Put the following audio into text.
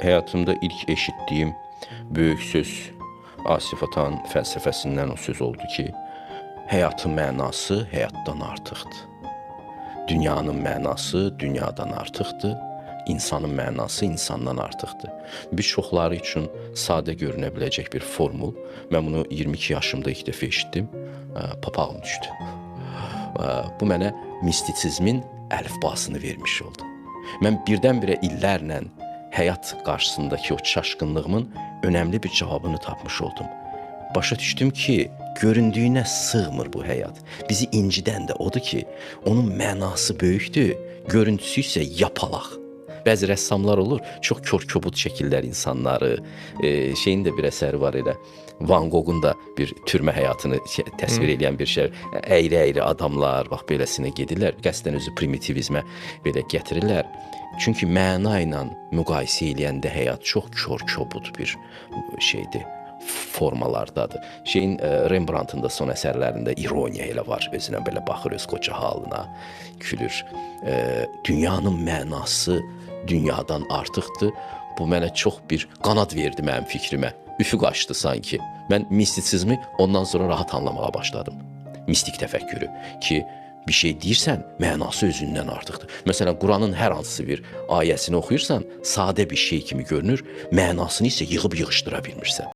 həyatımda ilk eşitdiyim böyük söz Asif Atan fəlsəfəsindən o söz oldu ki, həyatın mənası həyatdan artıqdır. Dünyanın mənası dünyadan artıqdır. İnsanın mənası insandan artıqdır. Bir çoxları üçün sadə görünə biləcək bir formul. Mən bunu 22 yaşımda ilk dəfə eşitdim. Papağım düşdü. Bu mənə mistisizmin əlifbasını vermiş oldu. Mən birdən-birə illərlə həyat qarşısındakı o çaşqınlığımın önəmli bir cavabını tapmış oldum. Başa düşdüm ki, göründüyünə sığmır bu həyat. Bizi incidən də odur ki, onun mənası böyükdür, görüntüsü isə yapalaq. Bəzi rəssamlar olur, çox kör-kobud şəkillər insanları, şeyin də bir əsəri var elə, Van Gogh'un da bir türmə həyatını təsvir edən bir şey, əyri-əyri adamlar, bax beləsinə gedirlər, qəsdən özü primitivizmə belə gətirirlər. Çünki məna ilə müqayisə eləyəndə həyat çox kör-kobud bir şeydir, formalardadır. Rembrandtın da son əsərlərində ironiya elə var, özünə belə baxır, öz qoca halına gülür. Dünyanın mənası dünyadan artıqdır. Bu mənə çox bir qanad verdi mənim fikrimə. Üfüq açdı sanki. Mən mistisizmi ondan sonra rahat anlamağa başladım. Mistik təfəkkürü ki, bir şey deyirsən, mənası özündən artıqdır. Məsələn, Quranın hər hansı bir ayəsini oxuyursan, sadə bir şey kimi görünür, mənasını isə yığıb yığışdıra bilmirsən.